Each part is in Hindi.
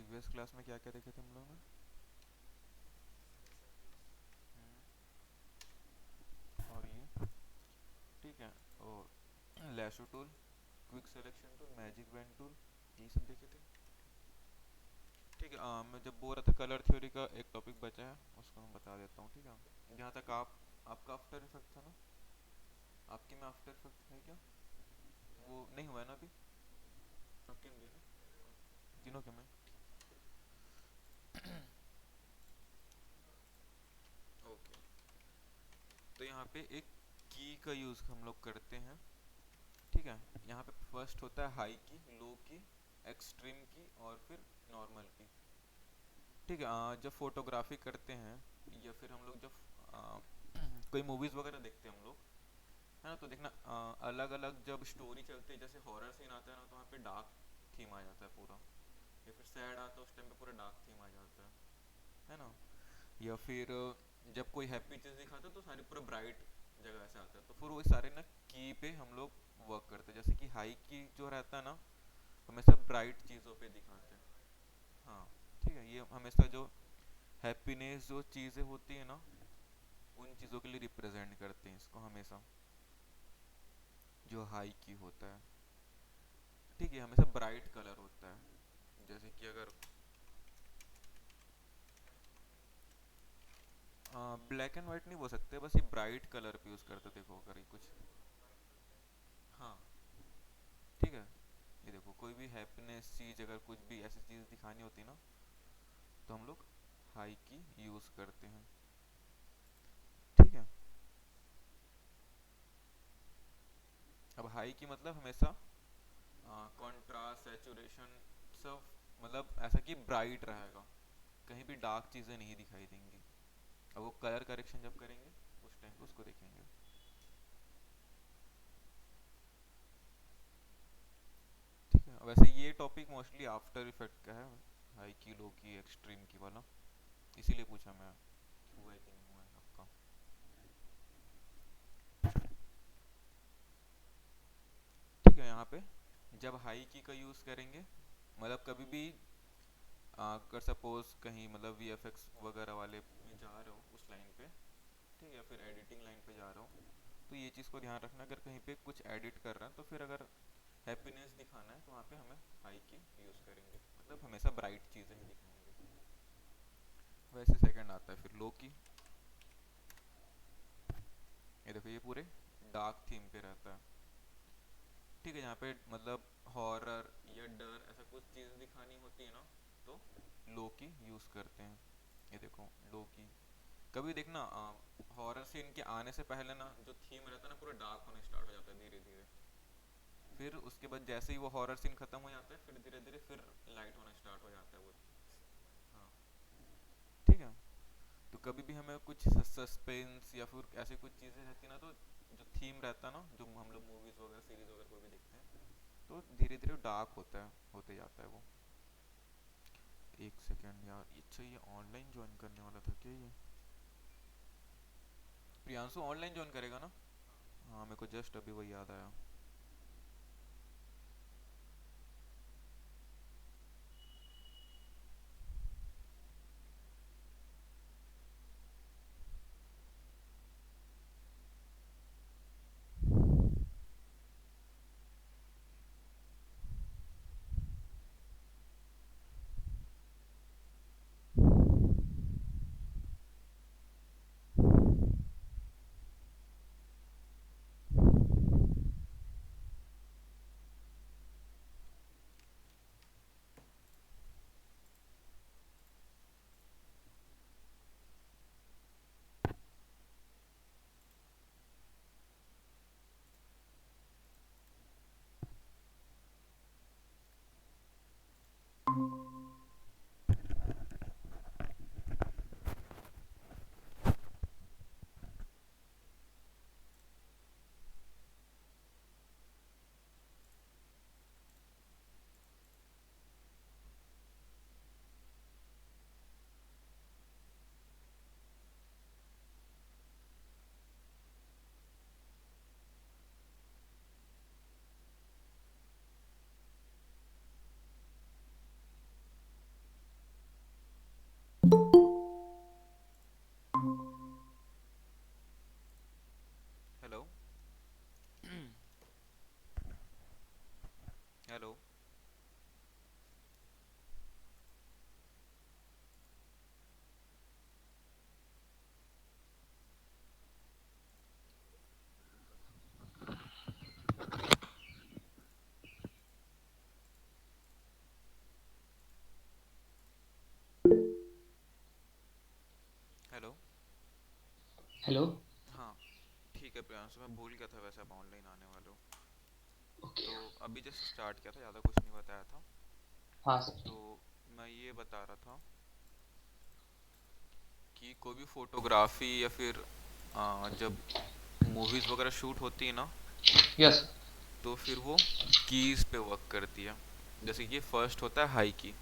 प्रीवियस क्लास में क्या क्या देखे थे हम लोग ने? और ये ठीक है। और lasso tool, quick selection tool, magic wand tool, यही सब देखे थे। ठीक है। मैं जब बोल रहा था कलर थ्योरी का एक टॉपिक बचा है, उसको मैं बता देता हूँ। ठीक है, जहाँ तक आपका आफ्टर इफेक्ट था ना, आपके में आफ्टर इफेक्ट है क्या? वो नहीं हुआ है ना अभी? आपके में भी है ना? तीनों के में। ओके। तो यहाँ पे एक की का यूज़ हम लोग करते हैं। ठीक है। यहाँ पे फर्स्ट होता है हाई की, लो की, एक्सट्रीम की और फिर नॉर्मल की। ठीक है। जब फोटोग्राफी करते हैं या फिर हम लोग जब कोई मूवीज़ वगैरह देखते हैं हम लोग, है ना, तो देखना अलग अलग जब स्टोरी चलती है, जैसे हॉरर सीन आता है ना, तो वहाँ पे डार्क थीम आ जाता है पूरा। या फिर सैड आता है, उस टाइम पे पूरा डार्क थीम आ जाता है ना। या फिर जब कोई हैप्पी चीज़ दिखाता है तो सारी पूरा ब्राइट जगह से आता है, तो फिर वो सारे ना की पे हम लोग वर्क करते हैं। जैसे कि हाई की जो रहता है ना, हमेशा ब्राइट चीज़ों पे दिखाते हैं। हाँ। ठीक है, ये हमेशा जो हैप्पीनेस जो चीज़ें होती है ना, उन चीज़ों के लिए रिप्रेजेंट करते हैं इसको हमेशा, जो हाई की होता है। ठीक है, हमेशा ब्राइट कलर होता है। जैसे कि अगर ब्लैक एंड वाइट नहीं बोल सकते, बस ये ब्राइट कलर पे यूज़ करते, देखो अगर ये कुछ। हाँ। ठीक है। ये देखो, कोई भी हैप्पीनेस चीज़, अगर कुछ भी ऐसी चीज़ दिखानी होती है ना, तो हम लोग हाई की यूज़ करते हैं। ठीक है। अब हाई की मतलब हमेशा कंट्रास्ट, सैचुरेशन, सब, मतलब ऐसा कि ब्राइट रहेगा, कहीं भी डार्क चीज़ें नहीं दिखाई देंगी। अब वो कलर करेक्शन जब करेंगे, उस टाइम पे उसको देखेंगे। ठीक है। वैसे ये टॉपिक मोस्टली आफ्टर इफेक्ट का है, हाई की, लो की, एक्सट्रीम की वाला, इसीलिए पूछा मैं कि हुआ है कि नहीं हुआ है आपका। ठीक है। यहाँ पे जब हाई की का यूज़ करेंगे, मतलब कभी भी अगर सपोज कहीं मतलब वीएफएक्स वगैरह वाले में जा रहे हो उस लाइन पे, ठीक है, या फिर एडिटिंग लाइन पे जा रहे हो, तो ये चीज़ को ध्यान रखना, अगर कहीं पे कुछ एडिट कर रहा है तो फिर अगर हैप्पीनेस दिखाना है तो वहाँ पे हमें हाई की यूज़ करेंगे, मतलब हमेशा ब्राइट चीज़ें ही दिखाएंगे। वैसे सेकंड आता है फिर लो की। ये देखो, ये पूरे डार्क थीम पे रहता है। ठीक है। यहाँ पे मतलब हॉरर या डर ऐसा कुछ चीज़ दिखानी होती है ना, तो लो की यूज़ करते हैं। ये देखो, लो की। कभी देखना हॉरर सीन के आने से पहले ना जो थीम रहता है ना, पूरा डार्क होने स्टार्ट हो जाता है धीरे धीरे। फिर उसके बाद जैसे ही वो हॉरर सीन खत्म हो जाता है, फिर धीरे धीरे फिर लाइट होना स्टार्ट हो जाता है वो। हाँ। ठीक है। तो कभी भी हमें कुछ सस्पेंस या फिर ऐसी कुछ चीज़ें रहती है ना, तो जो थीम रहता है ना, जो हम लोग मूवीज़ वगैरह सीरीज वगैरह कोई भी देखते हैं, तो धीरे धीरे डार्क होता है, होते जाता है वो। एक सेकेंड यार, अच्छा ये ऑनलाइन ज्वाइन करने वाला था क्या ये? प्रियांशु ऑनलाइन ज्वाइन करेगा ना? हाँ, मेरे को जस्ट अभी वही याद आया। हेलो। हाँ ठीक है प्रियांशु, मैं भूल गया था वैसे आप ऑनलाइन आने वाले हो। ओके। तो अभी जस्ट स्टार्ट किया था, ज़्यादा कुछ नहीं बताया था। हाँ सर। तो मैं ये बता रहा था कि कोई भी फोटोग्राफी या फिर जब मूवीज़ वगैरह शूट होती है ना, यस। तो फिर वो कीज़ पे वर्क करती है। जैसे कि फर्स्ट होता है हाई की,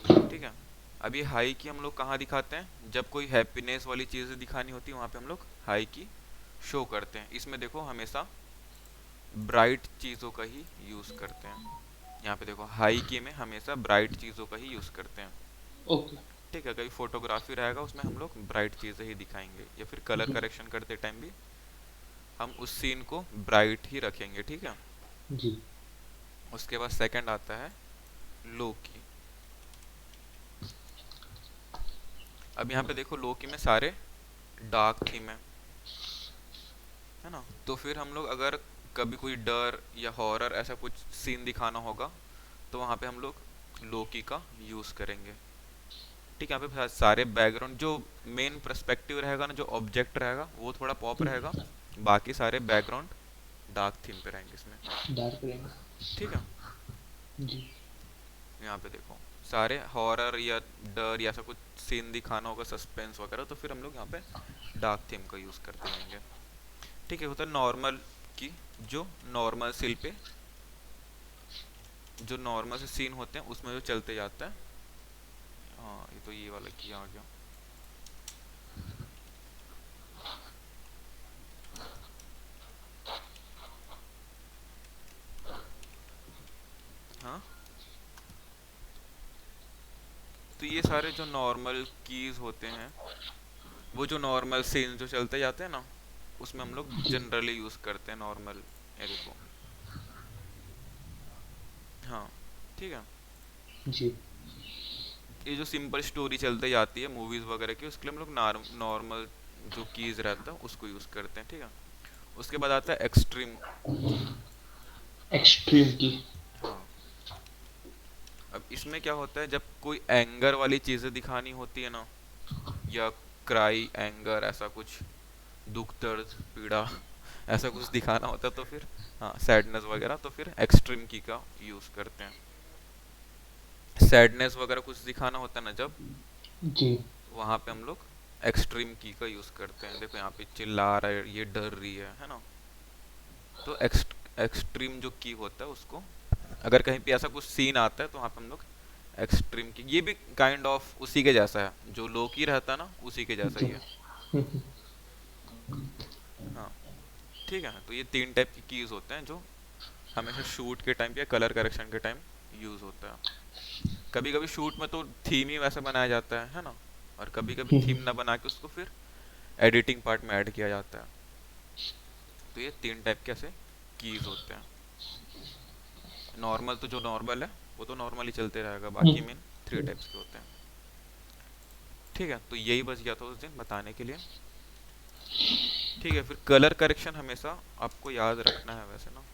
ठीक है। अब ये हाई की हम लोग कहाँ दिखाते हैं, जब कोई हैप्पीनेस वाली चीज़ें दिखानी होती है वहाँ पे हम लोग हाई की शो करते हैं। इसमें देखो हमेशा ब्राइट चीज़ों का ही यूज़ करते हैं। यहाँ पे देखो हाई की में हमेशा ब्राइट चीज़ों का ही यूज़ करते हैं, ओके। ठीक है। कभी फोटोग्राफी रहेगा उसमें हम लोग ब्राइट चीज़ें ही दिखाएंगे, या फिर कलर जी। करेक्शन करते टाइम भी हम उस सीन को ब्राइट ही रखेंगे, ठीक है। जी। उसके बाद सेकंड आता है लो की। अब यहाँ पे देखो लो की में सारे डार्क थीम है ना। तो फिर हम लोग अगर कभी कोई डर या हॉरर ऐसा कुछ सीन दिखाना होगा तो वहाँ पे हम लोग लोकी का यूज़ करेंगे, ठीक है। यहाँ पे सारे बैकग्राउंड जो मेन पर्सपेक्टिव रहेगा ना, जो ऑब्जेक्ट रहेगा वो थोड़ा पॉप रहेगा, बाकी सारे बैकग्राउंड डार्क थीम पे रहेंगे इसमें, डार्क रहेगा। ठीक है। जी। यहाँ पे देखो सारे हॉरर या डर या ऐसा कुछ सीन दिखाना होगा, सस्पेंस वगैरह, तो फिर हम लोग यहाँ पे डार्क थीम का यूज़ करते जाएंगे, ठीक है। होता है नॉर्मल की, जो नॉर्मल सील पे जो नॉर्मल से सीन होते हैं उसमें जो चलते जाता है। हाँ ये तो ये वाला किया आ गया। हाँ तो ये सारे जो नॉर्मल कीज होते हैं, वो जो नॉर्मल सीन जो चलते जाते हैं ना, उसमें हम लोग जी। जनरली यूज़ करते हैं नॉर्मल एरे को। हाँ ठीक है। जी। ये जो सिंपल स्टोरी चलते जाती है मूवीज़ वगैरह की, उसके लिए हम लोग नॉर्मल जो कीज रहता है उसको यूज़ करते हैं, ठीक है। उसके बाद आता है एक्सट्रीम की। एक्सट्रीम की। हाँ अब इसमें क्या होता है, जब कोई एंगर वाली चीज़ें दिखानी होती है ना, या क्राई एंगर ऐसा कुछ, दुख दर्द पीड़ा ऐसा कुछ दिखाना होता है तो फिर हाँ सैडनेस वगैरह, तो फिर एक्सट्रीम की का यूज़ करते हैं। सैडनेस वगैरह कुछ दिखाना होता है ना जब, जी। वहाँ पे हम लोग एक्सट्रीम की का यूज़ करते हैं। देखो यहाँ पे चिल्ला रहा है, ये डर रही है ना। तो एक्सट्रीम जो की होता है उसको, अगर कहीं पे ऐसा कुछ सीन आता है तो वहाँ पे हम लोग एक्सट्रीम की, ये भी काइंड ऑफ उसी के जैसा है, जो लो की रहता है ना उसी के जैसा ही जी। है। हाँ ठीक है। तो ये तीन टाइप की कीज होते हैं जो हमेशा शूट के टाइम या कलर करेक्शन के टाइम यूज़ होता है। कभी कभी शूट में तो थीम ही वैसा बनाया जाता है ना, और कभी कभी थीम ना बना के उसको फिर एडिटिंग पार्ट में ऐड किया जाता है। तो ये तीन टाइप के ऐसे कीज होते हैं। नॉर्मल तो जो नॉर्मल है वो तो नॉर्मली चलते रहेगा, बाकी मेन थ्री टाइप्स के होते हैं, ठीक है। तो यही बच गया था उस दिन बताने के लिए, ठीक है। फिर कलर करेक्शन हमेशा आपको याद रखना है वैसे ना।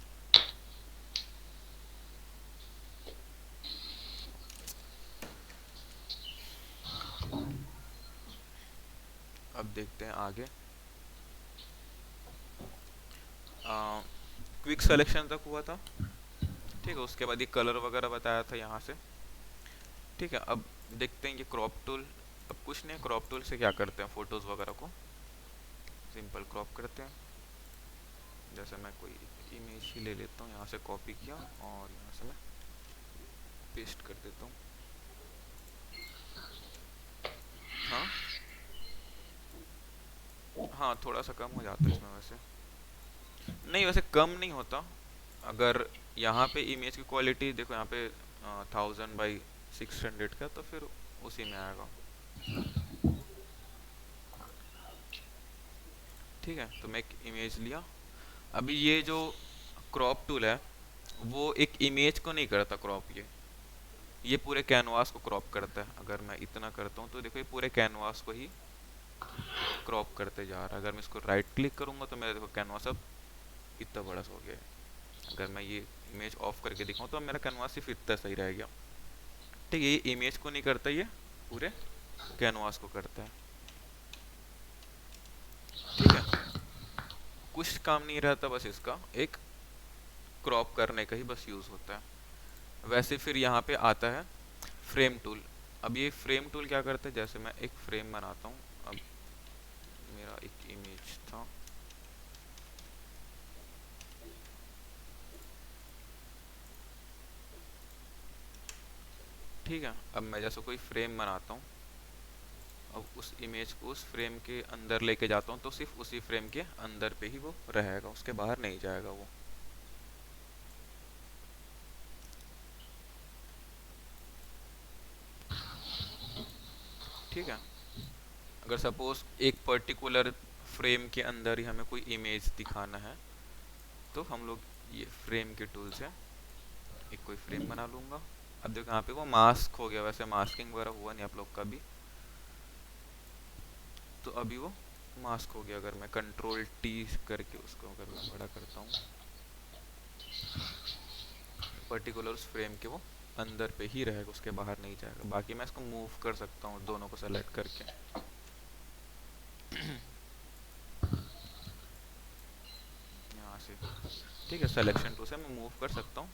अब देखते हैं आगे। क्विक सिलेक्शन तक हुआ था, ठीक है। उसके बाद ये कलर वगैरह बताया था यहाँ से, ठीक है। अब देखते हैं ये क्रॉप टूल। अब कुछ नहीं, क्रॉप टूल से क्या करते हैं, फोटोज़ वगैरह को सिंपल क्रॉप करते हैं। जैसे मैं कोई इमेज ही ले लेता हूँ, यहाँ से कॉपी किया और यहाँ से मैं पेस्ट कर देता हूँ। हाँ हाँ थोड़ा सा कम हो जाता है इसमें वैसे, नहीं वैसे कम नहीं होता। अगर यहाँ पे इमेज की क्वालिटी देखो, यहाँ पे 1000 बाई 600 का, तो फिर उसी में आएगा, ठीक है। तो मैं एक इमेज लिया। अभी ये जो क्रॉप टूल है वो एक इमेज को नहीं करता क्रॉप, ये पूरे कैनवास को क्रॉप करता है। अगर मैं इतना करता हूँ तो देखो ये पूरे कैनवास को ही क्रॉप करते जा रहा है। अगर मैं इसको राइट क्लिक करूँगा तो मेरा देखो कैनवास अब इतना बड़ा हो गया है। अगर मैं ये इमेज ऑफ करके दिखाऊँ तो मेरा कैनवास सिर्फ इतना सही रह गया, ठीक है। ये इमेज को नहीं करता, ये पूरे कैनवास को करता है, ठीक है, कुछ काम नहीं रहता, बस इसका एक क्रॉप करने का ही बस यूज़ होता है। वैसे फिर यहाँ पे आता है फ्रेम टूल। अब ये फ्रेम टूल क्या करते हैं, जैसे मैं एक फ्रेम बनाता हूँ। अब मेरा एक इमेज था, ठीक है। अब मैं जैसे कोई फ्रेम बनाता हूँ, अब उस इमेज को उस फ्रेम के अंदर लेके जाता हूँ, तो सिर्फ उसी फ्रेम के अंदर पे ही वो रहेगा, उसके बाहर नहीं जाएगा वो। ठीक है, अगर सपोज एक पर्टिकुलर फ्रेम के अंदर ही हमें कोई इमेज दिखाना है, तो हम लोग ये फ्रेम के टूल से एक कोई फ्रेम बना लूँगा। अब देखो यहाँ पे वो मास्क हो गया, वैसे मास्किंग वगैरह हुआ नहीं आप लोग का भी, तो अभी वो मास्क हो गया। अगर मैं कंट्रोल टी करके उसको अगर मैं बड़ा करता हूँ, पर्टिकुलर उस फ्रेम के वो अंदर पे ही रहेगा, उसके बाहर नहीं जाएगा। बाकी मैं इसको मूव कर सकता हूँ दोनों को सेलेक्ट करके। यहाँ से, ठीक है, सिलेक्शन टू से मैं मूव कर सकता हूँ,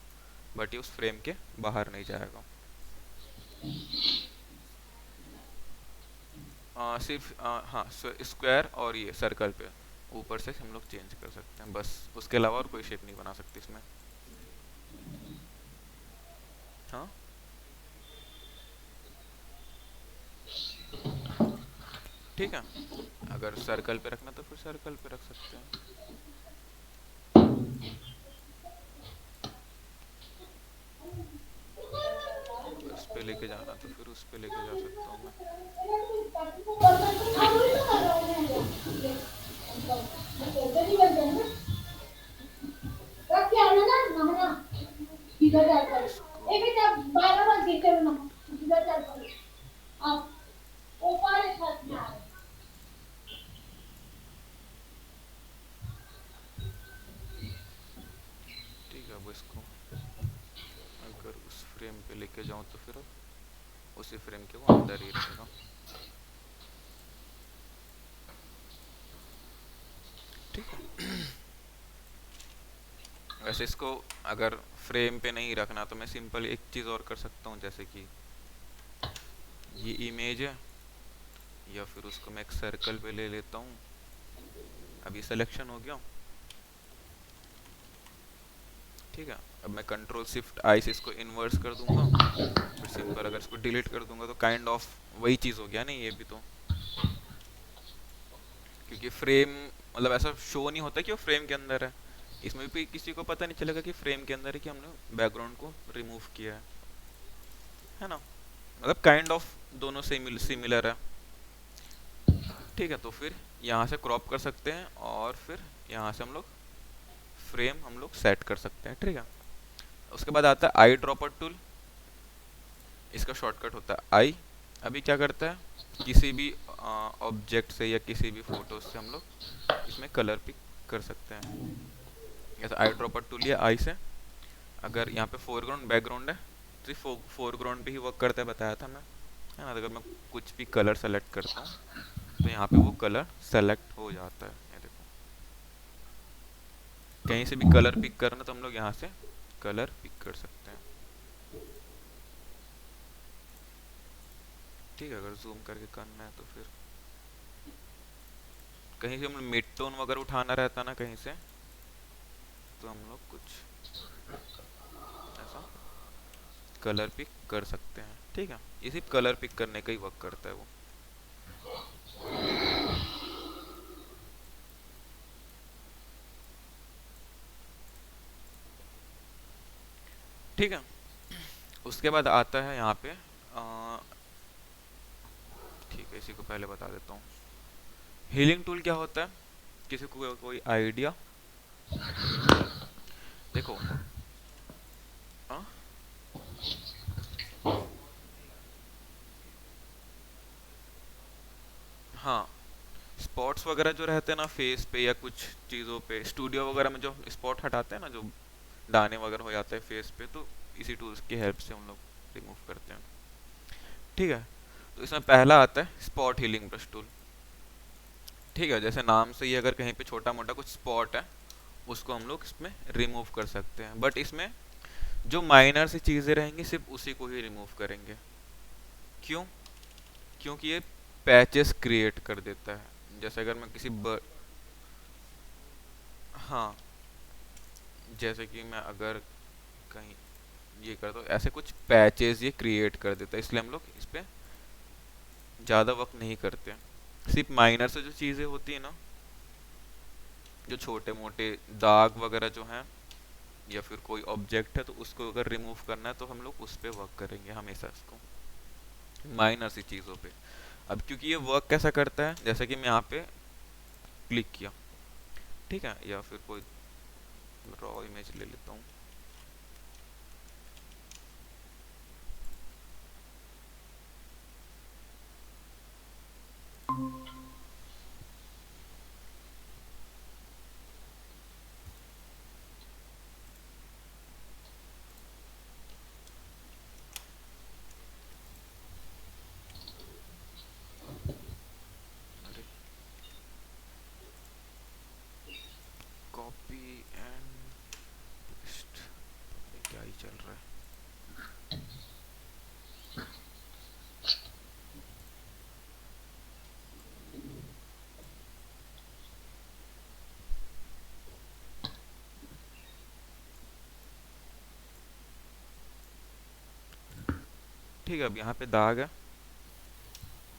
बट ये उस फ्रेम के बाहर नहीं जाएगा। सिर्फ हाँ, स्क्वायर और ये सर्कल पे ऊपर से हम लोग चेंज कर सकते हैं, बस उसके अलावा और कोई शेप नहीं बना सकते इसमें। हाँ, ठीक है, अगर सर्कल पे रखना तो फिर सर्कल पे रख सकते हैं। अगर उस पे लेके जाना तो फिर उस पे लेके जा सकता हूँ मैं। इसको ठीक है, अब इसको अगर उस फ्रेम पे लेके जाऊँ तो फिर उसी फ्रेम के वो अंदर ही रहेगा। ठीक है, वैसे इसको अगर फ्रेम पे नहीं रखना तो मैं सिंपल एक चीज़ और कर सकता हूँ, जैसे कि ये इमेज है, या फिर उसको मैं एक सर्कल पे ले लेता हूँ। अभी सिलेक्शन हो गया, ठीक है। अब मैं कंट्रोल शिफ्ट आई से इसको इन्वर्स कर दूंगा, फिर सिंपल अगर इसको डिलीट कर दूंगा तो काइंड ऑफ वही चीज़ हो गया नहीं ये भी, तो क्योंकि फ्रेम मतलब ऐसा शो नहीं होता कि वो फ्रेम के अंदर है। इसमें भी किसी को पता नहीं चलेगा कि फ्रेम के अंदर है, कि हमने बैकग्राउंड को रिमूव किया है ना। मतलब काइंड ऑफ दोनों सिमिलर है। ठीक है, तो फिर यहाँ से क्रॉप कर सकते हैं, और फिर यहाँ से हम लोग फ्रेम हम लोग सेट कर सकते हैं। ठीक है, उसके बाद आता है आई ड्रॉपर टूल। इसका शॉर्टकट होता है आई। अभी क्या करता है, किसी भी ऑब्जेक्ट से या किसी भी फोटो से हम लोग इसमें कलर पिक कर सकते हैं। जैसे आई ड्रॉपर टूल लिया आई से, अगर यहाँ पे फोरग्राउंड बैकग्राउंड है तो फोरग्राउंड पे ही वर्क करता है, बताया था मैं, है ना। तो अगर मैं कुछ भी कलर सेलेक्ट करता हूँ तो यहाँ पे वो कलर सेलेक्ट हो जाता है। ये देखो, कहीं से भी कलर पिक करना तो हम लोग यहाँ से कलर पिक कर सकते हैं। ठीक है, अगर जूम करके करना है तो फिर कहीं से हम मिड टोन वगैरह उठाना रहता ना कहीं से, तो हम लोग कुछ ऐसा कलर पिक कर सकते हैं। ठीक है, ये सिर्फ कलर पिक करने का ही वर्क करता है वो। ठीक है, उसके बाद आता है यहाँ पे ठीक है, इसी को पहले बता देता हूँ। हीलिंग टूल क्या होता है, किसी को कोई आइडिया? देखो, हाँ, हाँ, स्पॉट्स वगैरह जो रहते हैं ना फेस पे या कुछ चीज़ों पे, स्टूडियो वगैरह में जो स्पॉट हटाते हैं ना, जो दाने वगैरह हो जाते हैं फेस पे, तो इसी टूल्स की हेल्प से हम लोग रिमूव करते हैं। ठीक है, तो इसमें पहला आता है स्पॉट हीलिंग ब्रश टूल। ठीक है, जैसे नाम से ही अगर कहीं पे छोटा मोटा कुछ स्पॉट है उसको हम लोग इसमें रिमूव कर सकते हैं, बट इसमें जो माइनर सी चीज़ें रहेंगी सिर्फ उसी को ही रिमूव करेंगे। क्यों? क्योंकि ये पैचेस क्रिएट कर देता है। जैसे अगर मैं हाँ, जैसे कि मैं अगर कहीं ये करता हूँ, ऐसे कुछ पैचेस ये क्रिएट कर देता है, इसलिए हम लोग इस पे ज़्यादा वर्क नहीं करते। सिर्फ माइनर से जो चीज़ें होती है ना, जो छोटे मोटे दाग वगैरह जो हैं या फिर कोई ऑब्जेक्ट है, तो उसको अगर रिमूव करना है तो हम लोग उस पर वर्क करेंगे हमेशा, इसको माइनर सी चीज़ों पे। अब क्योंकि ये वर्क कैसा करता है, जैसे कि मैं यहाँ पे क्लिक किया, ठीक है, या फिर कोई रॉ इमेज ले लेता हूँ। अरे, कॉपी एंड पेस्ट, क्या ही चल रहा है। ठीक है, अब यहाँ पे दाग है,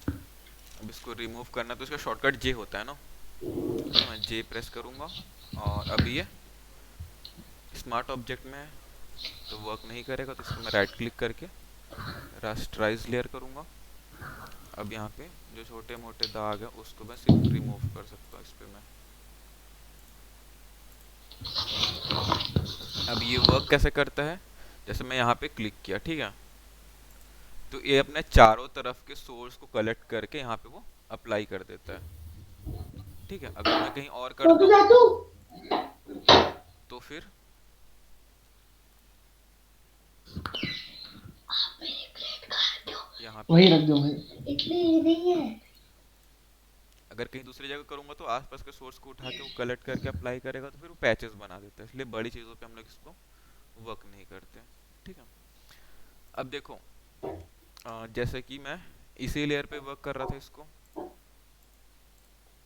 अब इसको रिमूव करना है तो इसका शॉर्टकट जे होता है ना, तो मैं जे प्रेस करूँगा और अभी ये स्मार्ट ऑब्जेक्ट में है तो वर्क नहीं करेगा, तो इसको मैं राइट क्लिक करके रास्टराइज लेयर करूँगा। अब यहाँ पे जो छोटे मोटे दाग है उसको मैं सिर्फ रिमूव कर सकता हूँ इस पे मैं। अब ये वर्क कैसे करता है, जैसे मैं यहाँ पे क्लिक किया, ठीक है, तो ये अपने चारों तरफ के सोर्स को कलेक्ट करके यहाँ पे वो अप्लाई कर देता है। ठीक है, अगर मैं कहीं और करता हूँ तो फिर यहाँ पे वही रख दो भाई, इतनी नहीं है। अगर कहीं दूसरी जगह करूँगा तो आसपास के सोर्स को उठा के वो कलेक्ट करके अप्लाई करेगा, तो फिर वो पैचेस बना देता है, इसलिए बड़ी चीज़ों पे हम लोग इसको वर्क नहीं करते। ठीक है, अब देखो, जैसे कि मैं इसी लेयर पे वर्क कर रहा था इसको,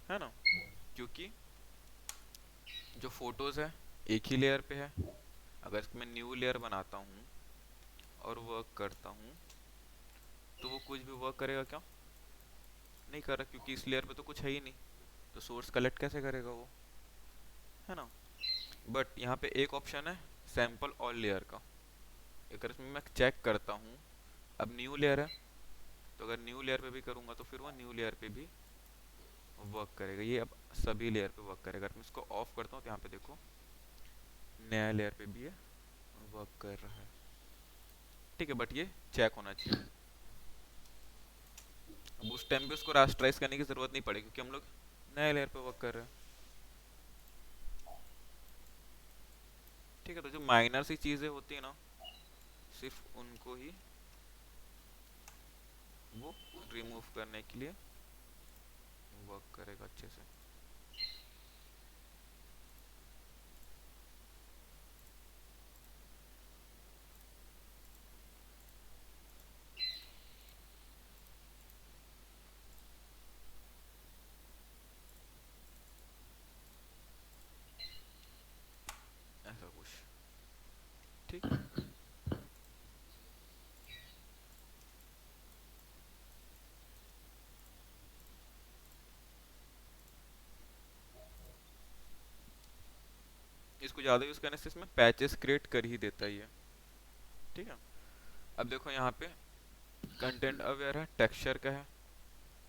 है ना, क्योंकि जो फोटोज़ है एक ही लेयर पे है। अगर इसको मैं न्यू लेयर बनाता हूँ और वर्क करता हूँ तो वो कुछ भी वर्क करेगा क्या? नहीं कर रहा, क्योंकि इस लेयर पे तो कुछ है ही नहीं, तो सोर्स कलेक्ट कैसे करेगा वो, है ना। बट यहाँ पे एक ऑप्शन है सैम्पल ऑल लेयर का, अगर इसमें मैं चेक करता हूँ, अब न्यू लेयर है तो अगर न्यू लेयर पे भी करूँगा तो फिर वो न्यू लेयर पे भी वर्क करेगा, ये अब सभी लेयर पे वर्क करेगा। अगर मैं इसको ऑफ करता हूँ तो यहाँ पे देखो नया लेयर पे भी ये वर्क कर रहा है। ठीक है, बट ये चेक होना चाहिए। अब उस टाइम पे उसको रास्टराइज करने की जरूरत नहीं पड़ेगी क्योंकि हम लोग नए लेयर पे वर्क कर रहे हैं। ठीक है, तो जो माइनर सी चीज़ें होती है ना, सिर्फ उनको ही वो रिमूव करने के लिए वर्क करेगा अच्छे से। ऐसा कुछ, ठीक है। इसको ज़्यादा यूज़ करने से इसमें पैचेस क्रिएट कर ही देता ही है। ठीक है, अब देखो यहाँ पे कंटेंट अवेयर है, टेक्सचर का है।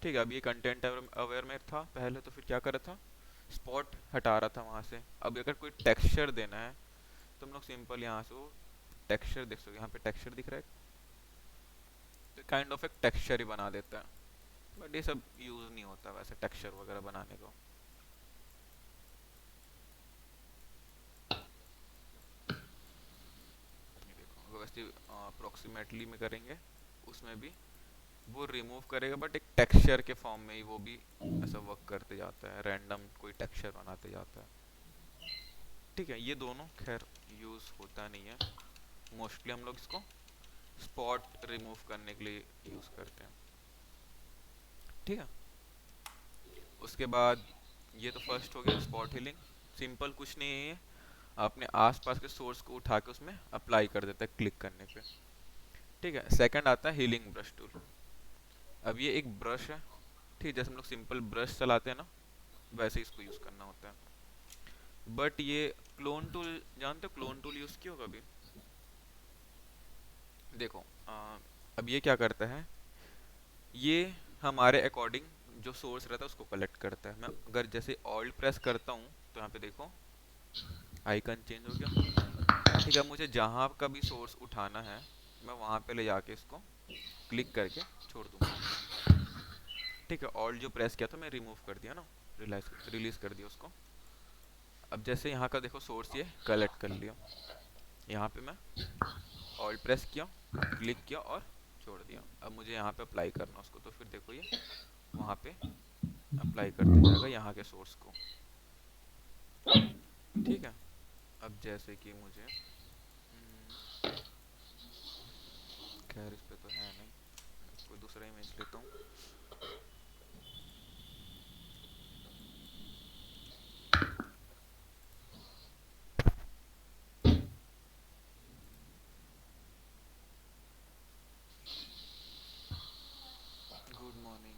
ठीक है, अब ये कंटेंट अवेयर में था पहले, तो फिर क्या कर रहा था, स्पॉट हटा रहा था वहाँ से। अब अगर कोई टेक्सचर देना है तो हम लोग सिंपल यहाँ से वो टेक्सचर देख सकते, यहाँ पे टेक्सचर दिख रहा है, तो काइंड ऑफ एक टेक्सचर ही बना देता है। बट ये सब यूज़ नहीं होता वैसे टेक्सचर वगैरह बनाने को। ये देखो, अगर वैसे अप्रोक्सीमेटली में करेंगे उसमें भी वो रिमूव करेगा बट एक टेक्सचर के फॉर्म में ही वो भी ऐसा वर्क करते जाता है, रैंडम कोई टेक्सचर बनाते जाता है। ठीक है, ये दोनों खैर यूज़ होता नहीं है, मोस्टली हम लोग इसको स्पॉट रिमूव करने के लिए यूज़ करते हैं। ठीक है, उसके बाद ये तो फर्स्ट हो गया स्पॉट हीलिंग। सिंपल कुछ नहीं है ये, अपने आसपास के सोर्स को उठा के उसमें अप्लाई कर देता है क्लिक करने पे। ठीक है, सेकंड आता है हीलिंग ब्रश टूल। अब ये एक ब्रश है, ठीक है, जैसे हम लोग सिंपल ब्रश चलाते हैं ना, वैसे ही इसको यूज़ करना होता है। बट ये क्लोन टूल जानते हो, क्लोन टूल यूज़ किया होगा अभी। देखो अब ये क्या करता है, ये हमारे अकॉर्डिंग जो सोर्स रहता है उसको कलेक्ट करता है। मैं अगर जैसे ऑल्ट प्रेस करता हूँ तो यहाँ पे देखो आइकन चेंज हो गया। ठीक है, मुझे जहाँ का भी सोर्स उठाना है मैं वहाँ पे ले जाके इसको क्लिक करके छोड़ दूंगा। ठीक है, ऑल्ट जो प्रेस किया था मैं रिमूव कर दिया ना, रिलीज कर दिया उसको। अब जैसे यहाँ का देखो सोर्स ये कलेक्ट कर लिया, यहाँ पे मैं ऑल्ट प्रेस किया, क्लिक किया और छोड़ दिया। अब मुझे यहाँ पे अप्लाई करना उसको, तो फिर देखो ये वहाँ पे अप्लाई करते जाएगा यहाँ के सोर्स को। ठीक है, अब जैसे कि मुझे खैर इस पे तो है नहीं, कोई दूसरा इमेज लेता हूँ। Good morning.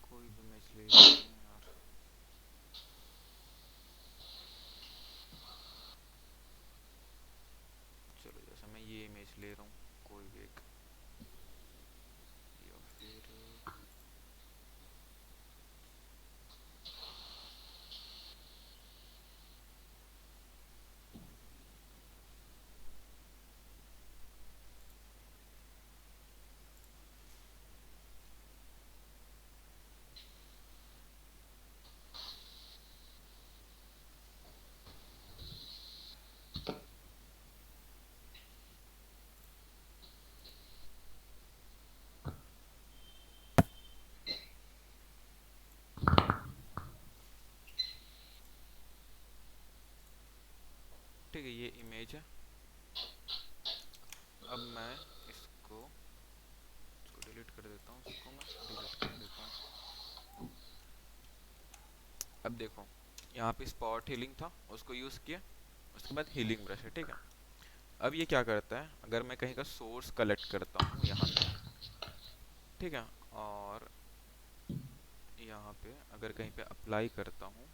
कोई भी इमेज ले लेते हैं यार। चलो जैसे मैं ये इमेज ले रहा हूँ, कोई भी एक, या फिर ठीक है, ये इमेज है। अब मैं इसको इसको डिलीट कर देता हूँ, इसको मैं डिलीट कर देता हूँ। अब देखो यहाँ पे स्पॉट हीलिंग था, उसको यूज़ किया, उसके बाद हीलिंग ब्रश है। ठीक है, अब ये क्या करता है, अगर मैं कहीं का सोर्स कलेक्ट करता हूँ यहाँ पे, ठीक है, और यहाँ पे अगर कहीं पे अप्लाई करता हूँ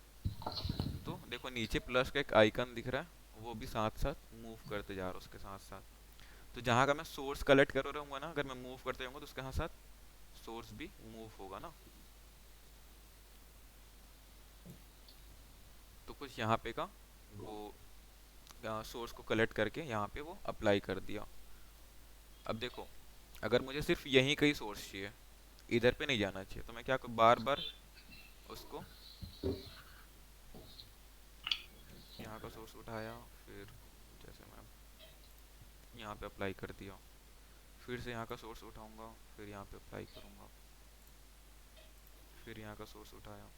तो देखो नीचे प्लस का एक आइकन दिख रहा है, वो भी साथ साथ मूव करते जा रहा है उसके साथ साथ। तो जहाँ का मैं सोर्स कलेक्ट कर रहूँगा ना, अगर मैं मूव करते जाऊँगा तो उसके साथ साथ सोर्स भी मूव होगा ना। तो कुछ यहाँ पे का वो सोर्स को कलेक्ट करके यहाँ पे वो अप्लाई कर दिया। अब देखो अगर मुझे सिर्फ यहीं का ही सोर्स चाहिए, इधर पे नहीं जाना चाहिए, तो मैं क्या बार बार उसको यहाँ का सोर्स उठाया, फिर जैसे मैं यहाँ पे अप्लाई कर दिया, फिर से यहाँ का सोर्स उठाऊंगा, फिर यहाँ पे अप्लाई करूँगा, फिर यहाँ का सोर्स उठाया,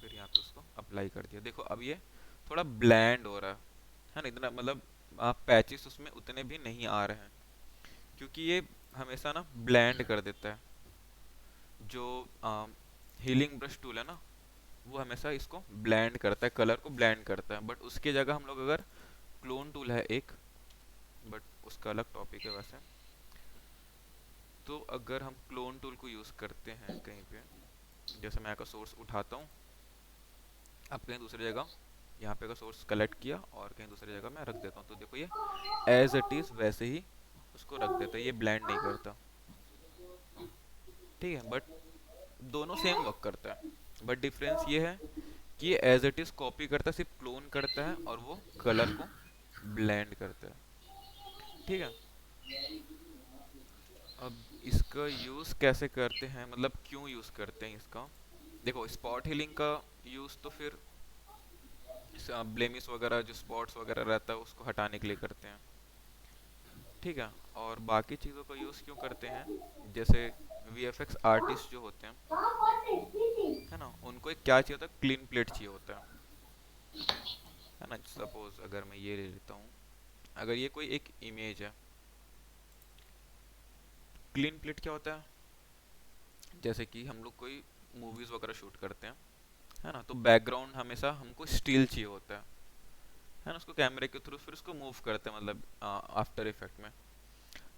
फिर यहाँ पे उसको अप्लाई कर दिया। देखो अब ये थोड़ा ब्लैंड हो रहा है ना, इतना मतलब आप पैचेस उसमें उतने भी नहीं आ रहे हैं, क्योंकि ये हमेशा ना ब्लैंड कर देता है। जो हीलिंग ब्रश टूल है ना, वो हमेशा इसको ब्लेंड करता है, कलर को ब्लेंड करता है। बट उसकी जगह हम लोग अगर क्लोन टूल है एक, बट उसका अलग टॉपिक है वैसे, तो अगर हम क्लोन टूल को यूज़ करते हैं कहीं पे, जैसे मैं का सोर्स उठाता हूँ, अब कहीं दूसरी जगह यहाँ पे का सोर्स कलेक्ट किया और कहीं दूसरी जगह मैं रख देता हूँ, तो देखो ये एज इट इज़ वैसे ही उसको रख देता है, ये ब्लेंड नहीं करता। ठीक है, बट दोनों सेम वर्क करता है, बट डिफरेंस ये है कि ये एज इट इज कॉपी करता है, सिर्फ क्लोन करता है और वो कलर को ब्लेंड करता है। ठीक है, अब इसका यूज़ कैसे करते हैं, मतलब क्यों यूज़ करते हैं इसका। देखो स्पॉट हीलिंग का यूज़ तो फिर ब्लेमिस वगैरह जो स्पॉट्स वगैरह रहता है उसको हटाने के लिए करते हैं। ठीक है, और बाकी चीज़ों का यूज़ क्यों करते हैं, जैसे वीएफएक्स आर्टिस्ट जो होते हैं, है ना, उनको एक क्या चाहिए होता है, क्लीन प्लेट चाहिए होता है ना। सपोज अगर मैं ये ले लेता हूँ, अगर ये कोई एक इमेज है, क्लीन प्लेट क्या होता है, जैसे कि हम लोग कोई मूवीज़ वगैरह शूट करते हैं, है ना, तो बैकग्राउंड हमेशा हमको स्टील चाहिए होता है ना, उसको कैमरे के थ्रू फिर उसको मूव करते हैं, मतलब आफ्टर इफेक्ट में।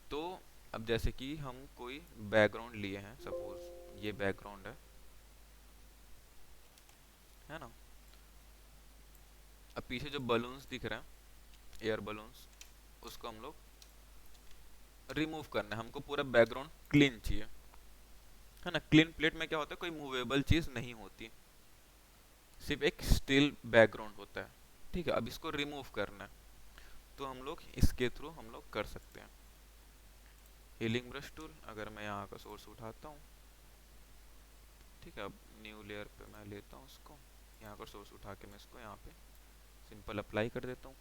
तो अब जैसे कि हम कोई बैकग्राउंड लिए हैं, सपोज ये बैकग्राउंड है ना, अब पीछे जो बलून्स दिख रहे हैं, एयर बलून्स, उसको हम लोग रिमूव करना है, हमको पूरा बैकग्राउंड क्लीन चाहिए, है ना। क्लीन प्लेट में क्या होता है, कोई मूवेबल चीज़ नहीं होती, सिर्फ एक स्टिल बैकग्राउंड होता है। ठीक है, अब इसको रिमूव करना है, तो हम लोग इसके थ्रू हम लोग कर सकते हैं। हीलिंग ब्रश टूल, अगर मैं यहाँ का सोर्स उठाता हूँ, ठीक है, अब न्यू लेयर पे मैं लेता हूँ उसको, यहाँ का सोर्स उठा के मैं इसको यहाँ पे सिंपल अप्लाई कर देता हूँ,